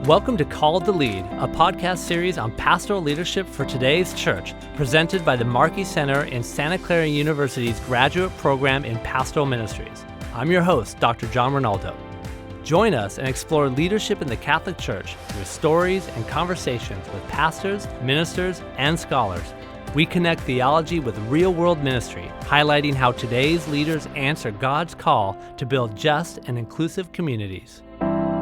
Welcome to Called to Lead, a podcast series on pastoral leadership for today's church, presented by the Markey Center in Santa Clara University's graduate program in pastoral ministries. I'm your host, Dr. John Rinaldo. Join us and explore leadership in the Catholic Church through stories and conversations with pastors, ministers, and scholars. We connect theology with real-world ministry, highlighting how today's leaders answer God's call to build just and inclusive communities.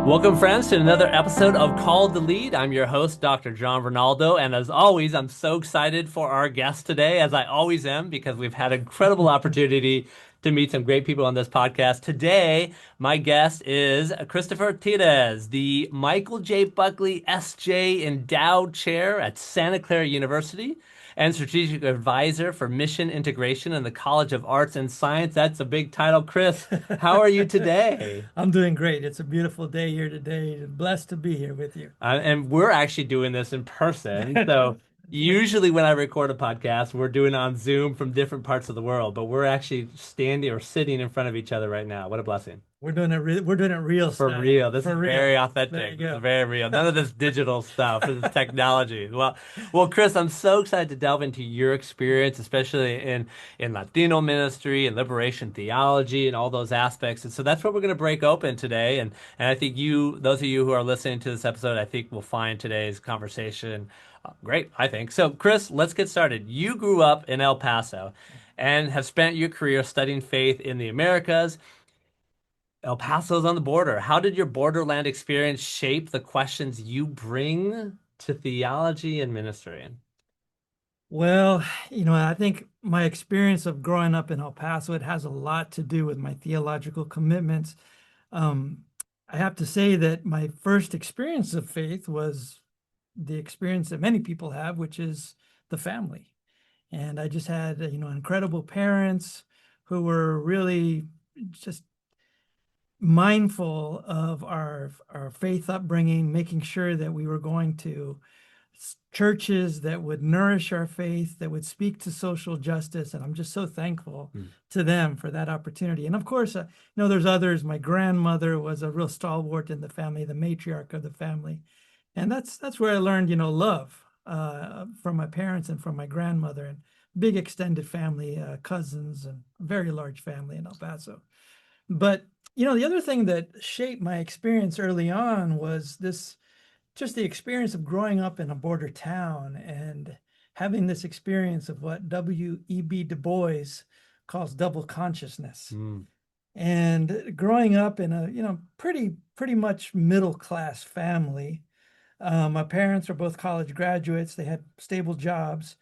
Welcome, friends, to another episode of Called to Lead. I'm your host, Dr. John Rinaldo, and as always, I'm so excited for our guest today, as I always am, because we've had an incredible opportunity to meet some great people on this podcast. Today, my guest is Christopher Tirres, the Michael J. Buckley S.J. Endowed Chair at Santa Clara University and Strategic Advisor for Mission Integration in the College of Arts and Science. That's a big title. Chris, how are you today? I'm doing great. It's a beautiful day here today. Blessed to be here with you. And we're actually doing this in person. So usually when I record a podcast, we're doing it on Zoom from different parts of the world, but we're actually standing or sitting in front of each other right now. What a blessing. We're doing it. We're doing it real For style. real. This For is real. very There authentic. you This go. is very real. None of this digital stuff. This is technology. Well, Chris, I'm so excited to delve into your experience, especially in Latino ministry and liberation theology and all those aspects. And so that's what we're going to break open today. And I think those of you who are listening to this episode, I think will find today's conversation great, I think. So, Chris, let's get started. You grew up in El Paso and have spent your career studying faith in the Americas. El Paso's on the border. How did your borderland experience shape the questions you bring to theology and ministry? Well, I think my experience of growing up in El Paso, it has a lot to do with my theological commitments. Um, I have to say that my first experience of faith was the experience that many people have, which is the family. And I just had, incredible parents who were really just mindful of our faith upbringing, making sure that we were going to churches that would nourish our faith, that would speak to social justice. And I'm just so thankful to them for that opportunity. And of course, there's others. My grandmother was a real stalwart in the family, the matriarch of the family. And that's where I learned, love from my parents and from my grandmother, and big extended family, cousins, and a very large family in El Paso. But the other thing that shaped my experience early on was just the experience of growing up in a border town and having this experience of what W.E.B. Du Bois calls double consciousness. And growing up in a, pretty much middle class family. My parents were both college graduates. They had stable jobs,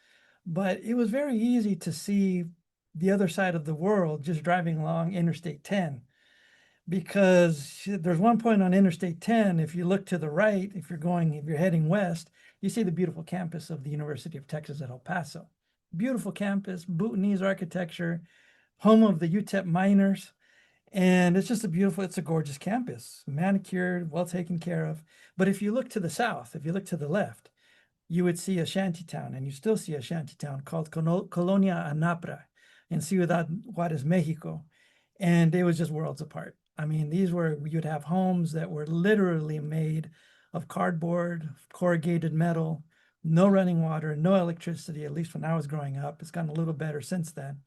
but it was very easy to see the other side of the world just driving along Interstate 10. Because there's one point on Interstate 10, if you look to the right, if you're heading west, you see the beautiful campus of the University of Texas at El Paso. Beautiful campus, Bhutanese architecture, home of the UTEP miners. And it's a gorgeous campus, manicured, well taken care of. But if you look to the south, if you look to the left, you would see a shantytown, and you still see a shantytown called Colonia Anapra in Ciudad Juarez, Mexico. And it was just worlds apart. I mean, you'd have homes that were literally made of cardboard, corrugated metal, no running water, no electricity, at least when I was growing up. It's gotten a little better since then.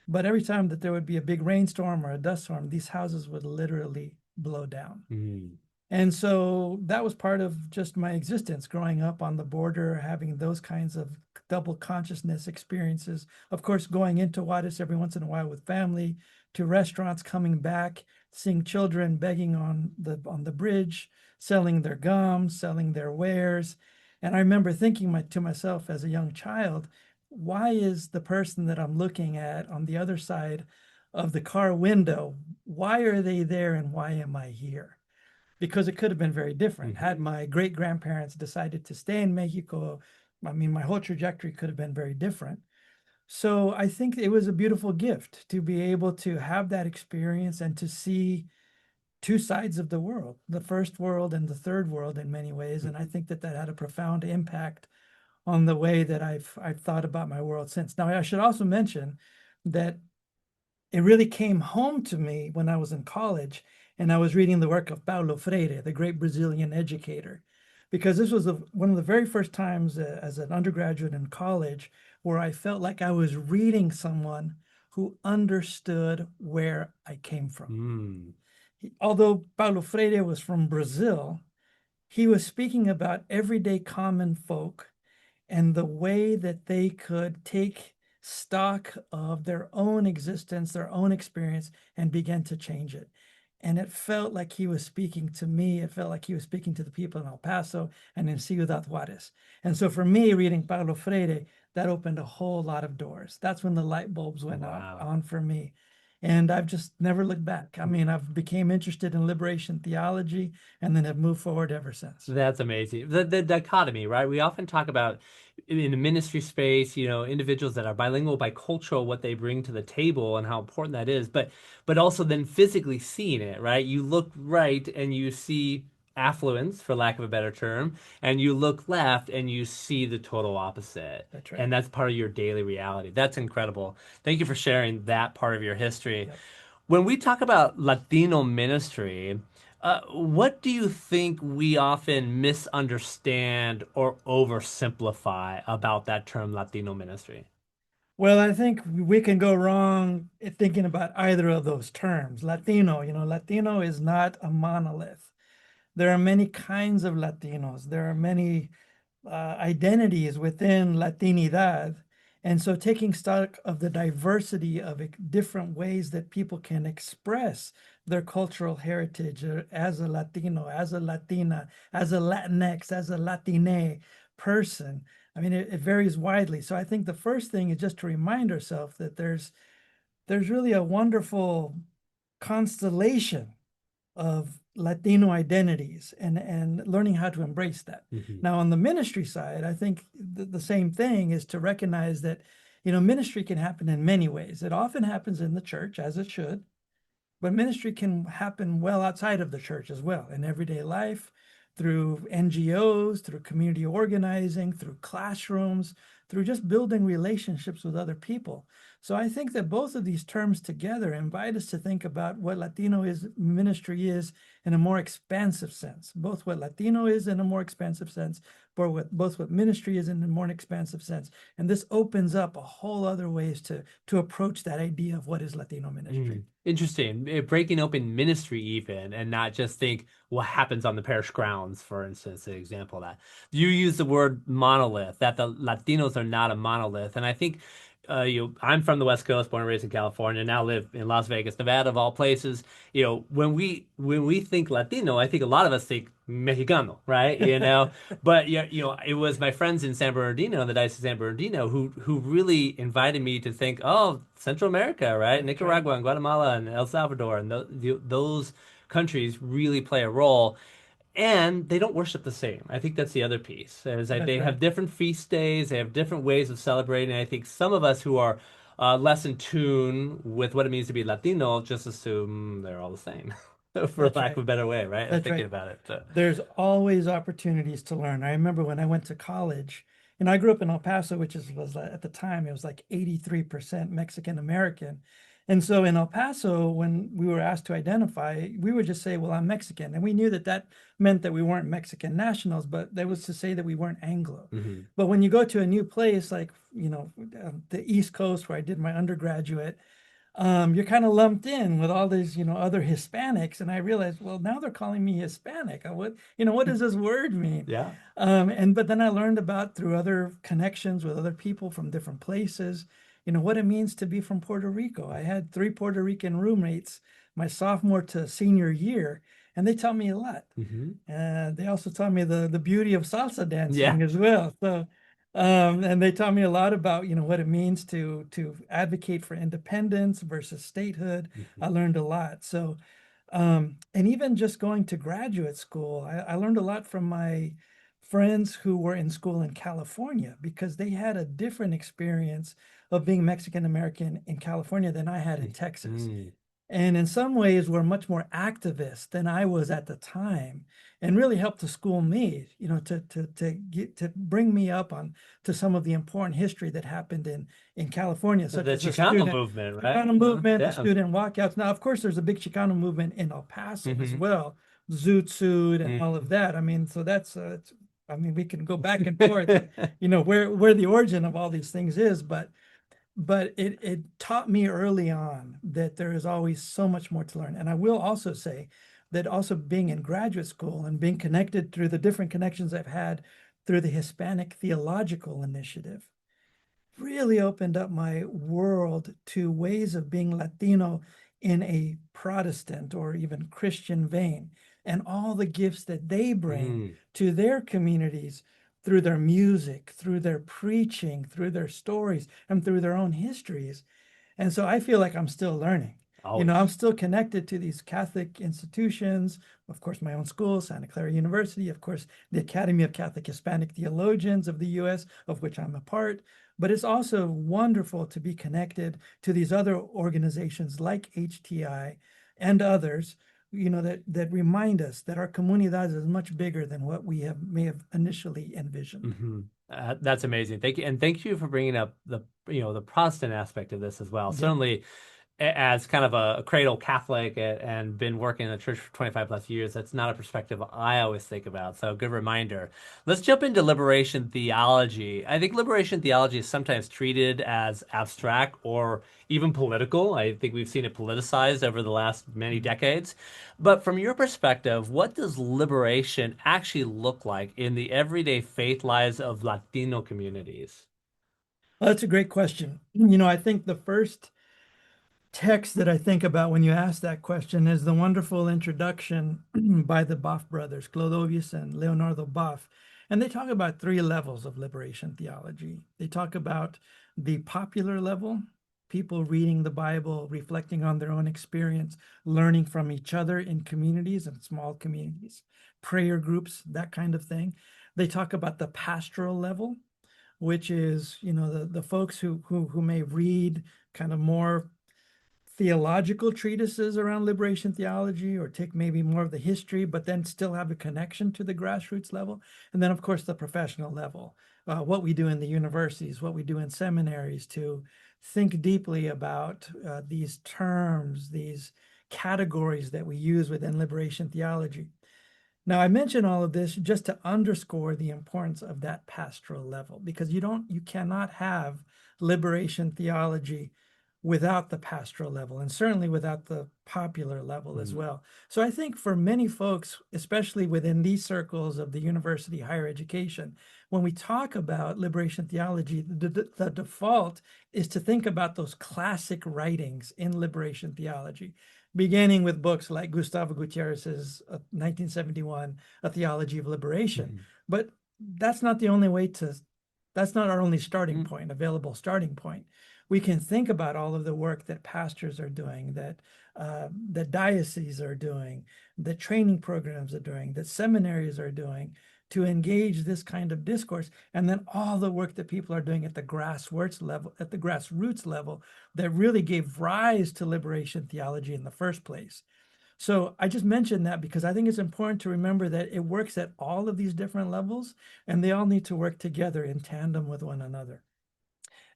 But every time that there would be a big rainstorm or a dust storm, these houses would literally blow down. And so that was part of just my existence growing up on the border, having those kinds of double consciousness experiences. Of course, going into Juarez every once in a while with family, to restaurants, coming back, seeing children begging on the bridge, selling their gum, selling their wares. And I remember thinking to myself as a young child, why is the person that I'm looking at on the other side of the car window, why are they there and why am I here? Because it could have been very different. Had my great-grandparents decided to stay in Mexico, I mean, my whole trajectory could have been very different. So I think it was a beautiful gift to be able to have that experience and to see two sides of the world, the first world and the third world in many ways. And I think that had a profound impact on the way that I've thought about my world since. Now, I should also mention that it really came home to me when I was in college and I was reading the work of Paulo Freire, the great Brazilian educator, because this was one of the very first times as an undergraduate in college where I felt like I was reading someone who understood where I came from. Although Paulo Freire was from Brazil, he was speaking about everyday common folk and the way that they could take stock of their own existence, their own experience, and begin to change it. And it felt like he was speaking to me. It felt like he was speaking to the people in El Paso and in Ciudad Juarez. And so for me, reading Paulo Freire, that opened a whole lot of doors. That's when the light bulbs went on for me. And I've just never looked back. I mean, I've became interested in liberation theology and then have moved forward ever since. That's amazing. The dichotomy, right? We often talk about in the ministry space, individuals that are bilingual, bicultural, what they bring to the table and how important that is, but also then physically seeing it, right? You look right and you see affluence, for lack of a better term, and you look left and you see the total opposite. That's right. And that's part of your daily reality. That's incredible. Thank you for sharing that part of your history. Yep. When we talk about Latino ministry, what do you think we often misunderstand or oversimplify about that term Latino ministry? Well, I think we can go wrong thinking about either of those terms. Latino, Latino is not a monolith. There are many kinds of Latinos. There are many identities within Latinidad. And so taking stock of the diversity of different ways that people can express their cultural heritage as a Latino, as a Latina, as a Latinx, as a Latine person. I mean, it varies widely. So I think the first thing is just to remind ourselves that there's really a wonderful constellation of Latino identities and learning how to embrace that. Now, on the ministry side, I think the same thing is to recognize that, ministry can happen in many ways. It often happens in the church, as it should, but ministry can happen well outside of the church as well, in everyday life, through NGOs, through community organizing, through classrooms, through just building relationships with other people. So I think that both of these terms together invite us to think about what Latino ministry is in a more expansive sense, both what Latino is in a more expansive sense, both what ministry is in a more expansive sense. And this opens up a whole other ways to approach that idea of what is Latino ministry. Interesting. Breaking open ministry even, and not just think what happens on the parish grounds, for instance, an example of that. You use the word monolith, that the Latinos are not a monolith. And I think I'm from the West Coast, born and raised in California, now live in Las Vegas, Nevada, of all places. When we think Latino, I think a lot of us think Mexicano, right? But it was my friends in San Bernardino, the Diocese of San Bernardino, who really invited me to think, oh, Central America, right? Nicaragua and Guatemala and El Salvador, and those countries really play a role. And they don't worship the same. I think that's the other piece. Is that they have different feast days, they have different ways of celebrating. I think some of us who are less in tune with what it means to be Latino just assume they're all the same, for lack of a better way, right? That's thinking about it. There's always opportunities to learn. I remember when I went to college, I grew up in El Paso, which was at the time, it was like 83% Mexican American. And so in El Paso, when we were asked to identify, we would just say, well, I'm Mexican. And we knew that meant that we weren't Mexican nationals, but that was to say that we weren't Anglo. But when you go to a new place, like, the East Coast where I did my undergraduate, you're kind of lumped in with all these, other Hispanics. And I realized, well, now they're calling me Hispanic. What does this word mean? Yeah. But then I learned about through other connections with other people from different places, what it means to be from Puerto Rico. I had 3 Puerto Rican roommates my sophomore to senior year, and they taught me a lot. They also taught me the beauty of salsa dancing as well. So, and they taught me a lot about, what it means to advocate for independence versus statehood. I learned a lot. So, and even just going to graduate school, I learned a lot from my friends who were in school in California because they had a different experience of being Mexican American in California than I had in Texas. and in some ways were much more activist than I was at the time, and really helped to school me, to bring me up on to some of the important history that happened in California, such The as the Chicano student movement, right? Chicano movement, the Yeah. student walkouts. Now, of course, there's a big Chicano movement in El Paso as Hmm. well, Zoot Suit and all of that. I mean, so I mean, we can go back and forth, where the origin of all these things is, but it taught me early on that there is always so much more to learn. And I will also say that also being in graduate school and being connected through the different connections I've had through the Hispanic Theological Initiative really opened up my world to ways of being Latino in a Protestant or even Christian vein, and all the gifts that they bring Mm. to their communities through their music, through their preaching, through their stories, and through their own histories. And so I feel like I'm still learning. I'm Always. still connected to these Catholic institutions, of course, my own school, Santa Clara University, of course, the Academy of Catholic Hispanic Theologians of the US, of which I'm a part. But it's also wonderful to be connected to these other organizations like HTI and others, that remind us that our comunidad is much bigger than what we may have initially envisioned. Hmm. That's amazing. Thank you, and thank you for bringing up the Protestant aspect of this as well. Yeah. Certainly, as kind of a cradle Catholic and been working in the church for 25 plus years, that's not a perspective I always think about. So, good reminder. Let's jump into liberation theology. I think liberation theology is sometimes treated as abstract or even political. I think we've seen it politicized over the last many decades. But from your perspective, what does liberation actually look like in the everyday faith lives of Latino communities? Well, that's a great question. I think the first text that I think about when you ask that question is the wonderful introduction by the Boff brothers, Clodovius and Leonardo Boff. And they talk about three levels of liberation theology. They talk about the popular level, people reading the Bible, reflecting on their own experience, learning from each other in communities and small communities, prayer groups, that kind of thing. They talk about the pastoral level, which is, the folks who may read kind of more theological treatises around liberation theology, or take maybe more of the history, but then still have a connection to the grassroots level. And then, of course, the professional level, what we do in the universities, what we do in seminaries to think deeply about these terms, these categories that we use within liberation theology. Now, I mention all of this just to underscore the importance of that pastoral level, because you cannot have liberation theology without the pastoral level, and certainly without the popular level as well. So I think for many folks, especially within these circles of the university higher education, when we talk about liberation theology, the default is to think about those classic writings in liberation theology, beginning with books like Gustavo Gutierrez's 1971, A Theology of Liberation. Mm-hmm. But that's not the only way that's not our only starting point, available starting point. We can think about all of the work that pastors are doing, that dioceses are doing, that training programs are doing, that seminaries are doing to engage this kind of discourse, and then all the work that people are doing at the grassroots level that really gave rise to liberation theology in the first place. So I just mentioned that because I think it's important to remember that it works at all of these different levels, and they all need to work together in tandem with one another.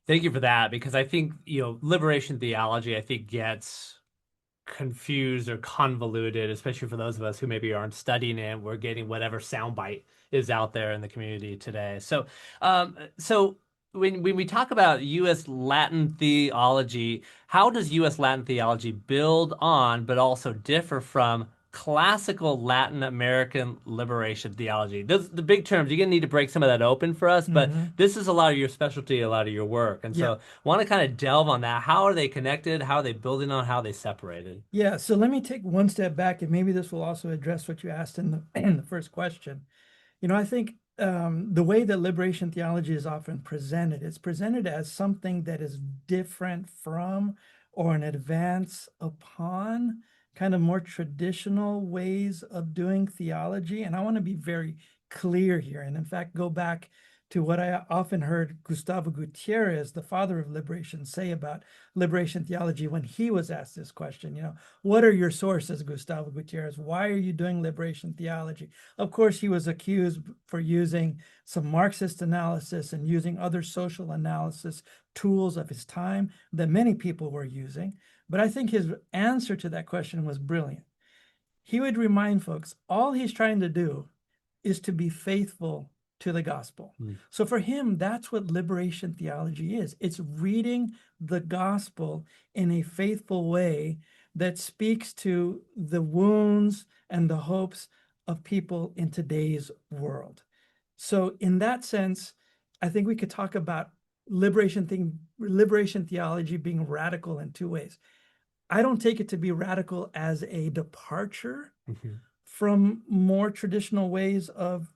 Thank you for that, because I think, liberation theology, I think, gets confused or convoluted, especially for those of us who maybe aren't studying it. We're getting whatever soundbite is out there in the community today. So when we talk about U.S. Latin theology, how does U.S. Latin theology build on, but also differ from classical Latin American liberation theology? Those the big terms. You're gonna need to break some of that open for us, but this is a lot of your specialty, a lot of your work, and Yeah. so want to kind of delve on that. How are they connected? How are they building on? How are they separated? Yeah, so let me take one step back, and maybe this will also address what you asked in the in the first question. I think the way that liberation theology is often presented, it's presented as something that is different from or an advance upon kind of more traditional ways of doing theology. And I want to be very clear here, and in fact, go back to what I often heard Gustavo Gutierrez, the father of liberation, say about liberation theology when he was asked this question. What are your sources, Gustavo Gutierrez? Why are you doing liberation theology? Of course, he was accused for using some Marxist analysis and using other social analysis tools of his time that many people were using. But I think his answer to that question was brilliant. He would remind folks, all he's trying to do is to be faithful to the gospel. So for him, that's what liberation theology is. It's reading the gospel in a faithful way that speaks to the wounds and the hopes of people in today's world. So in that sense, I think we could talk about liberation theology being radical in two ways. I don't take it to be radical as a departure from more traditional ways of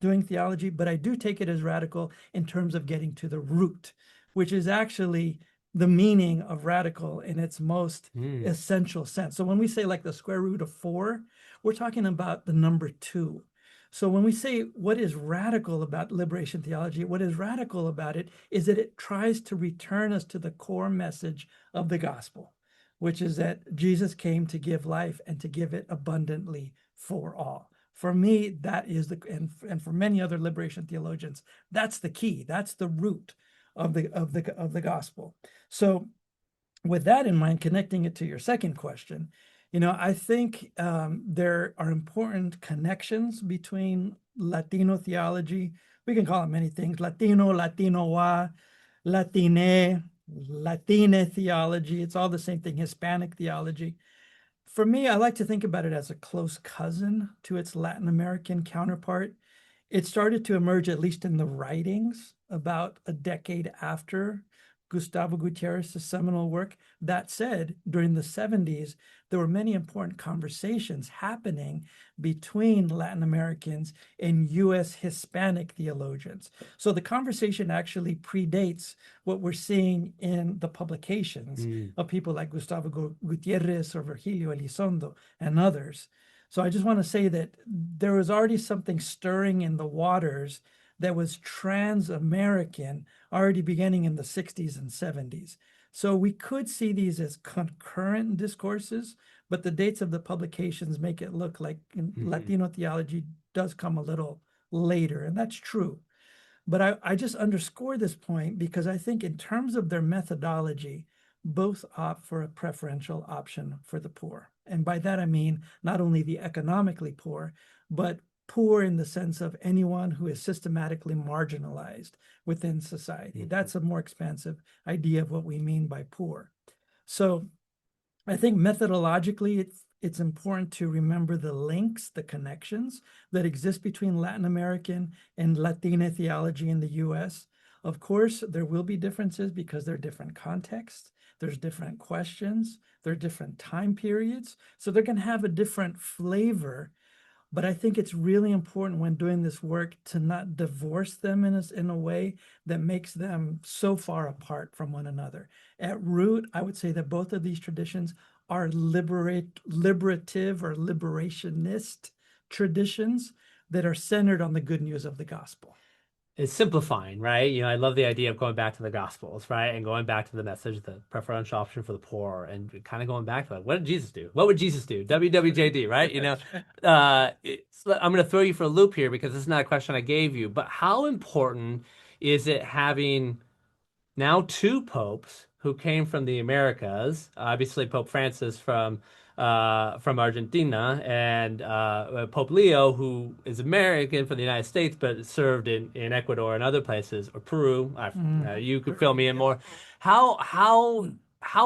doing theology, but I do take it as radical in terms of getting to the root, which is actually the meaning of radical in its most essential sense. So when we say like the square root of 4, we're talking about the number 2. So when we say what is radical about liberation theology, what is radical about it is that it tries to return us to the core message of the gospel, which is that Jesus came to give life and to give it abundantly for all. For me, that is and for many other liberation theologians, that's the key. That's the root of the gospel. So, with that in mind, connecting it to your second question, I think there are important connections between Latino theology. We can call it many things: Latino, Latinoa, Latine, Latine theology. It's all the same thing. Hispanic theology. For me, I like to think about it as a close cousin to its Latin American counterpart. It started to emerge, at least in the writings, about a decade after Gustavo Gutierrez's seminal work. That said, during the 70s, there were many important conversations happening between Latin Americans and U.S. Hispanic theologians. So the conversation actually predates what we're seeing in the publications of people like Gustavo Gutierrez or Virgilio Elizondo and others. So I just want to say that there was already something stirring in the waters that was trans-American already beginning in the 60s and 70s. So we could see these as concurrent discourses, but the dates of the publications make it look like Latino theology does come a little later, and that's true. But I just underscore this point because I think in terms of their methodology, both opt for a preferential option for the poor. And by that, I mean not only the economically poor, but poor in the sense of anyone who is systematically marginalized within society. That's a more expansive idea of what we mean by poor. So I think methodologically, it's important to remember the links, the connections that exist between Latin American and Latino theology in the US. Of course, there will be differences because there are different contexts, there's different questions, there are different time periods, so they're going to have a different flavor. But I think it's really important when doing this work to not divorce them in a way that makes them so far apart from one another. At root, I would say that both of these traditions are liberative or liberationist traditions that are centered on the good news of the gospel. It's simplifying, right? I love the idea of going back to the Gospels, right? And going back to the message, the preferential option for the poor, and kind of going back to it. What did Jesus do? What would Jesus do? WWJD, right? I'm going to throw you for a loop here because this is not a question I gave you, but how important is it having now 2 popes who came from the Americas? Obviously, Pope Francis from Argentina, and Pope Leo, who is American from the United States, but served in Ecuador and other places, or Peru. You could fill me in more. How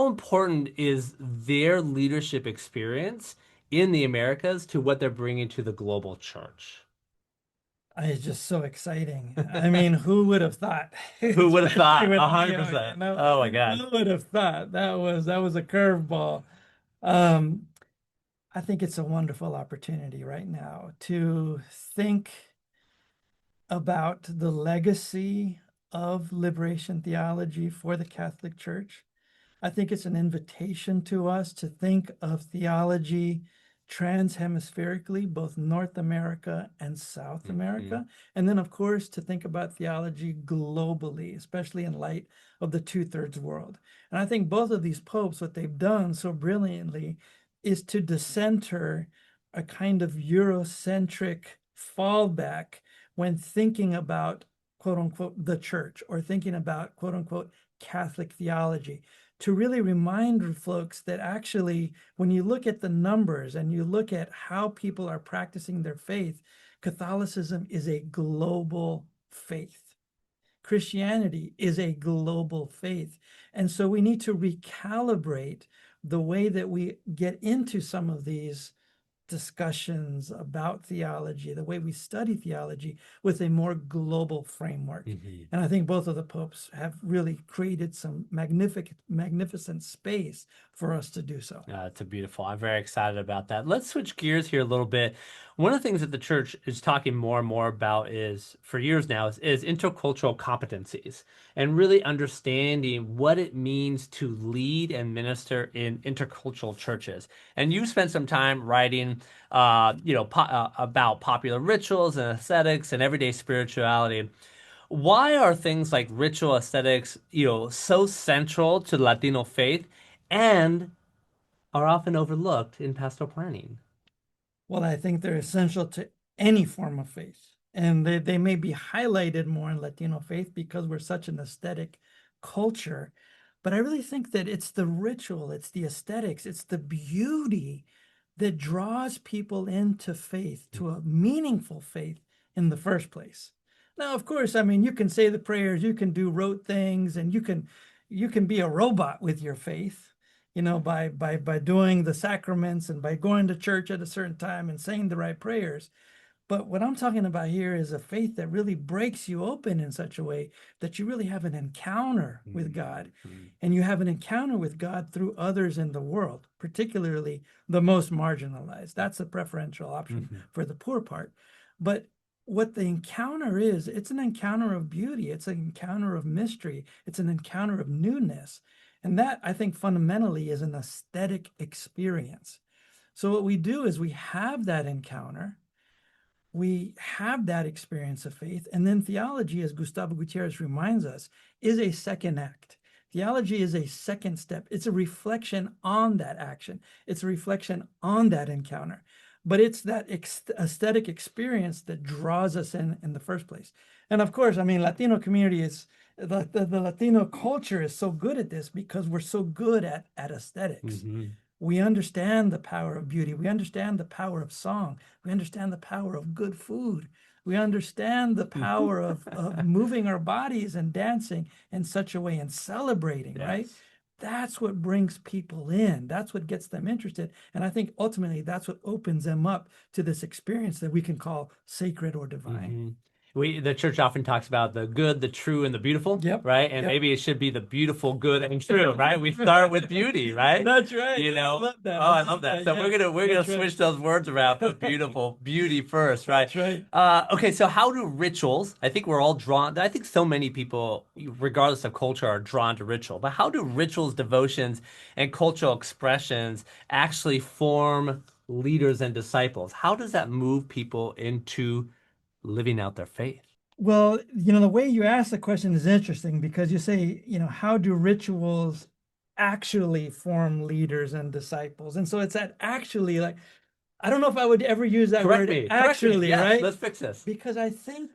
important is their leadership experience in the Americas to what they're bringing to the global church? It's just so exciting. I mean, who would have thought? Who would have thought? With 100%. Oh my God. Who would have thought? That was a curveball. I think it's a wonderful opportunity right now to think about the legacy of liberation theology for the Catholic Church. I think it's an invitation to us to think of theology transhemispherically, both North America and South America. And then, of course, to think about theology globally, especially in light of the two-thirds world. And I think both of these popes, what they've done so brilliantly is to decenter a kind of Eurocentric fallback when thinking about, quote unquote, the church, or thinking about, quote unquote, Catholic theology, to really remind folks that actually, when you look at the numbers and you look at how people are practicing their faith, Catholicism is a global faith. Christianity is a global faith. And so we need to recalibrate the way that we get into some of these discussions about theology, the way we study theology, with a more global framework. And I think both of the popes have really created some magnificent space for us to do so. It's a beautiful. I'm very excited about that. Let's switch gears here a little bit. One of the things that the church is talking more and more about is, for years now, is intercultural competencies and really understanding what it means to lead and minister in intercultural churches. And you spent some time writing, about popular rituals and aesthetics and everyday spirituality. Why are things like ritual aesthetics, so central to the Latino faith and are often overlooked in pastoral planning? Well, I think they're essential to any form of faith. And they may be highlighted more in Latino faith because we're such an aesthetic culture. But I really think that it's the ritual, it's the aesthetics, it's the beauty that draws people into faith, to a meaningful faith in the first place. Now, of course, I mean, you can say the prayers, you can do rote things, and you can be a robot with your faith, by doing the sacraments and by going to church at a certain time and saying the right prayers. But what I'm talking about here is a faith that really breaks you open in such a way that you really have an encounter with God. And you have an encounter with God through others in the world, particularly the most marginalized. That's a preferential option for the poor part. But what the encounter is, it's an encounter of beauty. It's an encounter of mystery. It's an encounter of newness. And that, I think, fundamentally is an aesthetic experience. So what we do is we have that encounter, we have that experience of faith, and then theology, as Gustavo Gutierrez reminds us, is a second act. Theology is a second step. It's a reflection on that action. It's a reflection on that encounter. But it's that aesthetic experience that draws us in the first place. And of course, I mean, Latino community is, the Latino culture is so good at this because we're so good at aesthetics. We understand the power of beauty. We understand the power of song. We understand the power of good food. We understand the power of moving our bodies and dancing in such a way and celebrating, right? That's what brings people in. That's what gets them interested. And I think ultimately that's what opens them up to this experience that we can call sacred or divine. The church often talks about the good, the true, and the beautiful, right? And maybe it should be the beautiful, good, and true, right? We start with beauty, right? That's right. I love that. Oh, I love that. So we're gonna switch those words around. Put beauty first, right? That's right. Okay, so how do rituals? I think we're all drawn. I think so many people, regardless of culture, are drawn to ritual. But how do rituals, devotions, and cultural expressions actually form leaders and disciples? How does that move people into living out their faith? Well, the way you ask the question is interesting because you say, how do rituals actually form leaders and disciples? And so it's that actually, like, I don't know if I would ever use that word actually, yes, right? Let's fix this. Because I think,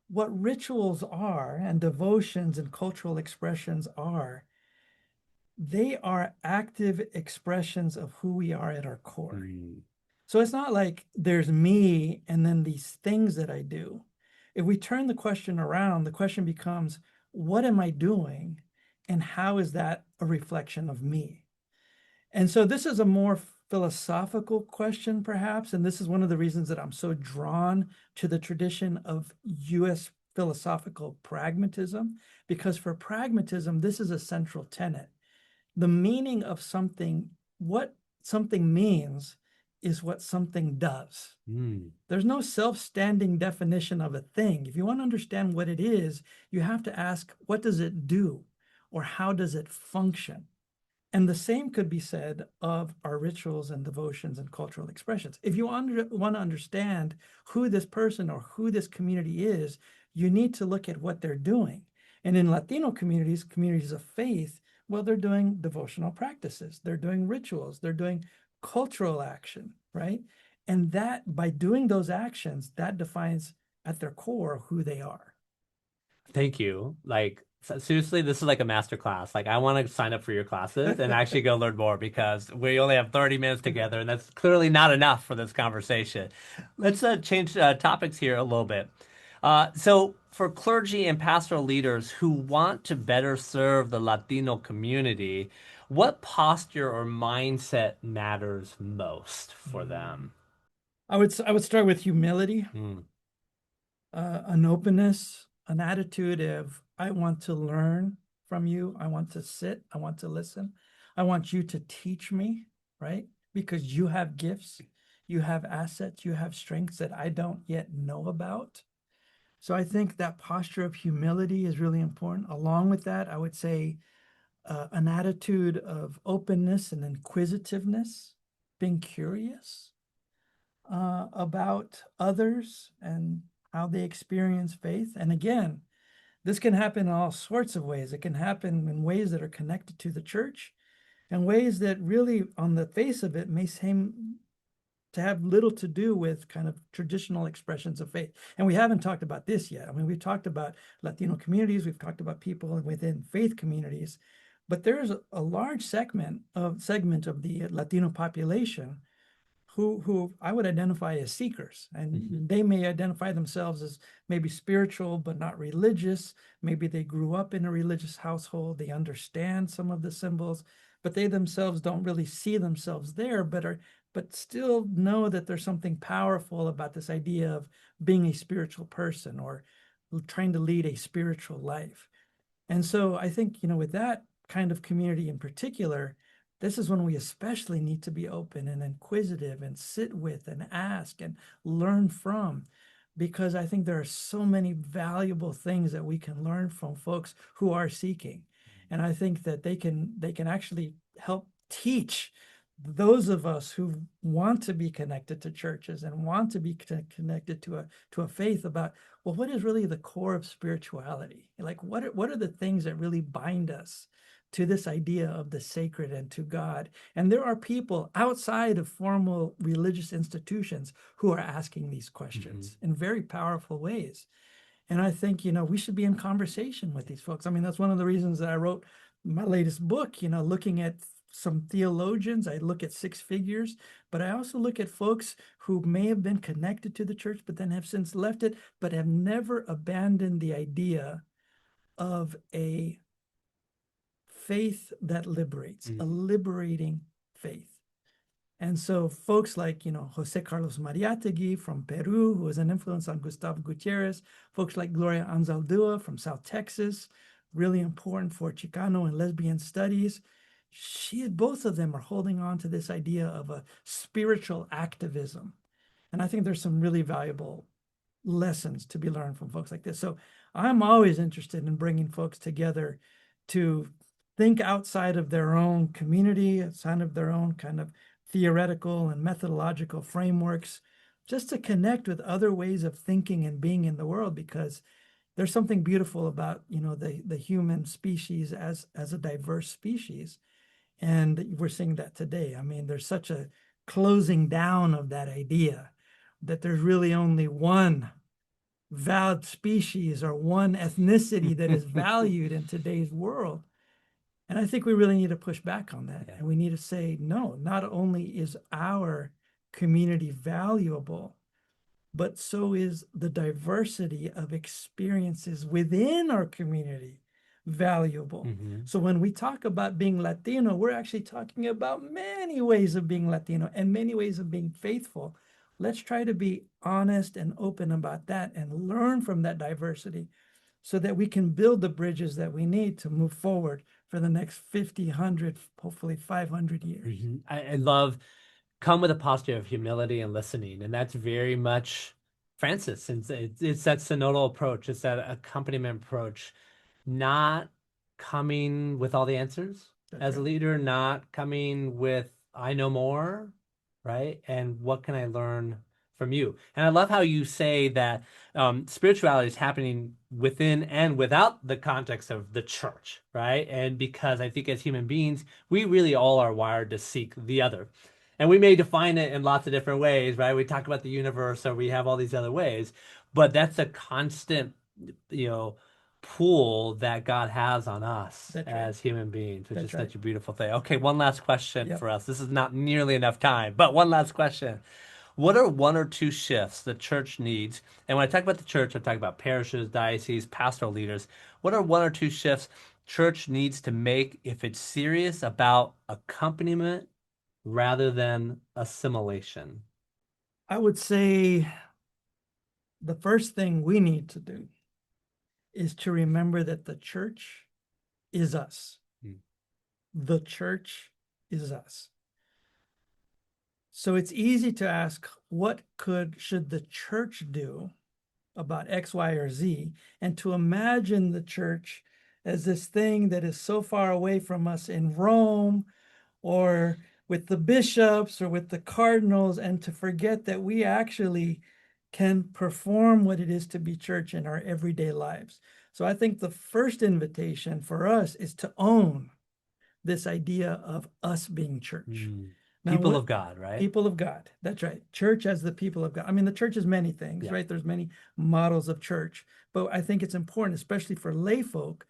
what rituals are and devotions and cultural expressions are, they are active expressions of who we are at our core. So it's not like there's me and then these things that I do. If we turn the question around, the question becomes, what am I doing? And how is that a reflection of me? And so this is a more philosophical question, perhaps. And this is one of the reasons that I'm so drawn to the tradition of US philosophical pragmatism, because for pragmatism, this is a central tenet. The meaning of something, what something means, is what something does. There's no self-standing definition of a thing. If you want to understand what it is, you have to ask, what does it do? Or how does it function? And the same could be said of our rituals and devotions and cultural expressions. If you want to understand who this person or who this community is, you need to look at what they're doing. And in Latino communities, communities of faith, well, they're doing devotional practices, they're doing rituals, they're doing cultural action, right? And that by doing those actions, that defines at their core who they are. Thank you. Like, seriously, this is like a master class. Like, I want to sign up for your classes and actually go learn more because we only have 30 minutes together, and that's clearly not enough for this conversation. Let's change topics here a little bit. So, for clergy and pastoral leaders who want to better serve the Latino community, what posture or mindset matters most for them? I would start with humility, Mm. an openness, an attitude of I want to learn from you. I want to sit. I want to listen. I want you to teach me, right? Because you have gifts, you have assets, you have strengths that I don't yet know about. So I think that posture of humility is really important. Along with that, I would say an attitude of openness and inquisitiveness, being curious about others and how they experience faith. And again, this can happen in all sorts of ways. It can happen in ways that are connected to the church and ways that really, on the face of it, may seem to have little to do with kind of traditional expressions of faith. And we haven't talked about this yet. I mean, we've talked about Latino communities, we've talked about people within faith communities, but there's a large segment of the Latino population who I would identify as seekers, and they may identify themselves as maybe spiritual but not religious. Maybe they grew up in a religious household, they understand some of the symbols, but they themselves don't really see themselves there, but still know that there's something powerful about this idea of being a spiritual person or trying to lead a spiritual life. And so I think, with that kind of community in particular, this is when we especially need to be open and inquisitive and sit with and ask and learn from, because I think there are so many valuable things that we can learn from folks who are seeking. And I think that they can actually help teach those of us who want to be connected to churches and want to be connected to a faith about, well, what is really the core of spirituality? Like, what are the things that really bind us to this idea of the sacred and to God? And there are people outside of formal religious institutions who are asking these questions in very powerful ways. And I think, we should be in conversation with these folks. I mean, that's one of the reasons that I wrote my latest book, looking at some theologians. I look at six figures, but I also look at folks who may have been connected to the church, but then have since left it, but have never abandoned the idea of a faith that liberates, a liberating faith. And so folks like, Jose Carlos Mariátegui from Peru, who was an influence on Gustavo Gutierrez, folks like Gloria Anzaldúa from South Texas, really important for Chicano and lesbian studies. Both of them are holding on to this idea of a spiritual activism. And I think there's some really valuable lessons to be learned from folks like this. So I'm always interested in bringing folks together to think outside of their own community, outside of their own kind of theoretical and methodological frameworks, just to connect with other ways of thinking and being in the world, because there's something beautiful about, the human species as a diverse species. And we're seeing that today. I mean, there's such a closing down of that idea that there's really only one valid species or one ethnicity that is valued in today's world. And I think we really need to push back on that. And we need to say, no, not only is our community valuable, but so is the diversity of experiences within our community valuable. So when we talk about being Latino, we're actually talking about many ways of being Latino and many ways of being faithful. Let's try to be honest and open about that and learn from that diversity so that we can build the bridges that we need to move forward for the next 50, 100, hopefully 500 years. I love come with a posture of humility and listening. And that's very much Francis. It's that synodal approach. It's that accompaniment approach, not coming with all the answers, That's as a right. leader, not coming with, I know more, right? And what can I learn from you? And I love how you say that spirituality is happening within and without the context of the church, right? And because I think as human beings, we really all are wired to seek the other. And we may define it in lots of different ways, right? We talk about the universe or we have all these other ways, but that's a constant, you know, pull that God has on us That's right. as human beings, which is That's right. such a beautiful thing. Okay, one last question Yep. for us. This is not nearly enough time, but one last question. What are one or two shifts the church needs? And when I talk about the church, I'm talking about parishes, dioceses, pastoral leaders. What are one or two shifts church needs to make if it's serious about accompaniment rather than assimilation? I would say the first thing we need to do is to remember that the church is us. Hmm. The church is us. So it's easy to ask, should the church do about X, Y, or Z, and to imagine the church as this thing that is so far away from us in Rome or with the bishops or with the cardinals, and to forget that we actually can perform what it is to be church in our everyday lives. So I think the first invitation for us is to own this idea of us being church. Hmm. Now, People what of God, right? people of God, that's right. Church as the people of God. I mean, the church is many things, Yeah. right? There's many models of church, but I think it's important, especially for lay folk,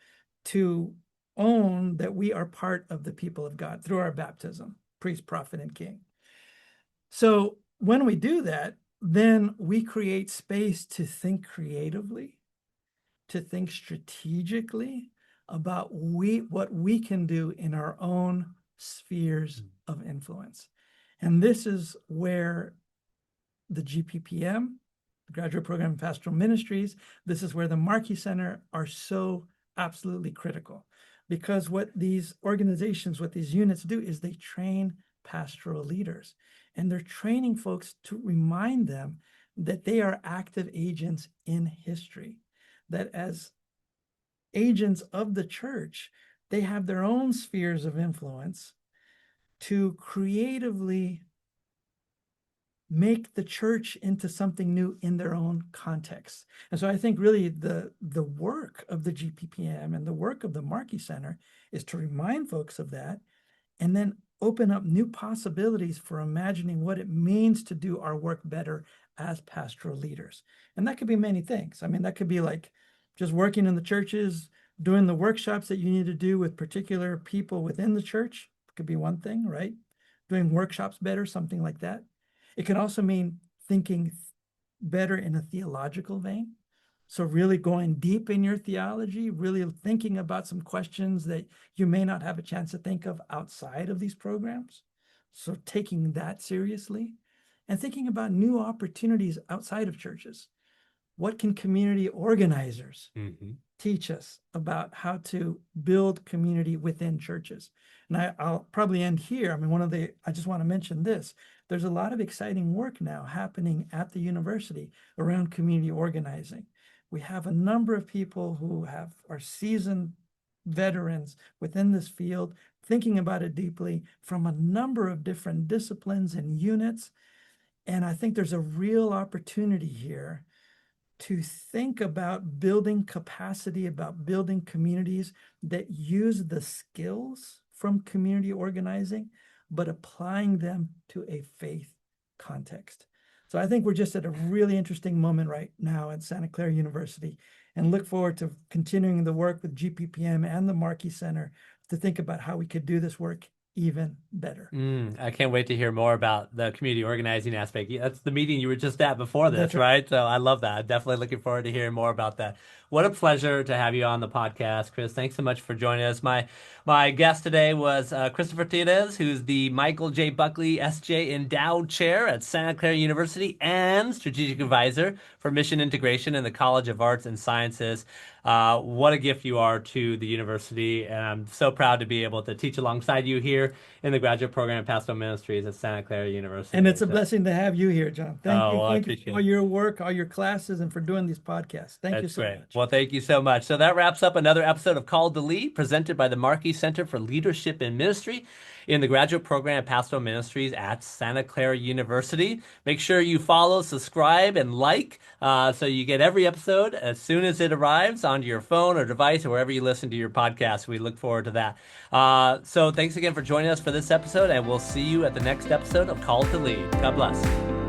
to own that we are part of the people of God through our baptism, priest, prophet, and king. So when we do that, then we create space to think creatively, to think strategically about what we can do in our own spheres of influence. And this is where the GPPM, the Graduate Program in Pastoral Ministries, this is where the Markey Center are so absolutely critical. Because what these organizations, what these units do is they train pastoral leaders. And they're training folks to remind them that they are active agents in history, that as agents of the church, they have their own spheres of influence to creatively make the church into something new in their own context. And so I think really the work of the GPPM and the work of the Markey Center is to remind folks of that and then open up new possibilities for imagining what it means to do our work better as pastoral leaders. And that could be many things. I mean, that could be like just working in the churches, doing the workshops that you need to do with particular people within the church. Could be one thing, right? Doing workshops better, something like that. It can also mean thinking better in a theological vein. So really going deep in your theology, really thinking about some questions that you may not have a chance to think of outside of these programs. So taking that seriously and thinking about new opportunities outside of churches. What can community organizers teach us about how to build community within churches? And I'll probably end here. I mean, I just want to mention this. There's a lot of exciting work now happening at the university around community organizing. We have a number of people who are seasoned veterans within this field, thinking about it deeply from a number of different disciplines and units. And I think there's a real opportunity here to think about building capacity, about building communities that use the skills from community organizing, but applying them to a faith context. So I think we're just at a really interesting moment right now at Santa Clara University and look forward to continuing the work with GPPM and the Markey Center to think about how we could do this work even better. I can't wait to hear more about the community organizing aspect. That's the meeting you were just at before this, That's right. right? So I love that. I'm definitely looking forward to hearing more about that. What a pleasure to have you on the podcast, Chris. Thanks so much for joining us. My guest today was Christopher Tirres, who's the Michael J. Buckley S.J. Endowed Chair at Santa Clara University and Strategic Advisor for Mission Integration in the College of Arts and Sciences. What a gift you are to the university, and I'm so proud to be able to teach alongside you here here in the graduate program in pastoral ministries at Santa Clara University. And it's a blessing to have you here, John. Thank you. Well, Thank you for all your work, all your classes, and for doing these podcasts. Thank you so much. Well, thank you so much. So that wraps up another episode of Called to Lead, presented by the Markey Center for Leadership and Ministry in the graduate program of pastoral ministries at Santa Clara University. Make sure you follow, subscribe, and like so you get every episode as soon as it arrives onto your phone or device or wherever you listen to your podcast. We look forward to that. So thanks again for joining us for this episode, and we'll see you at the next episode of Called to Lead. God bless.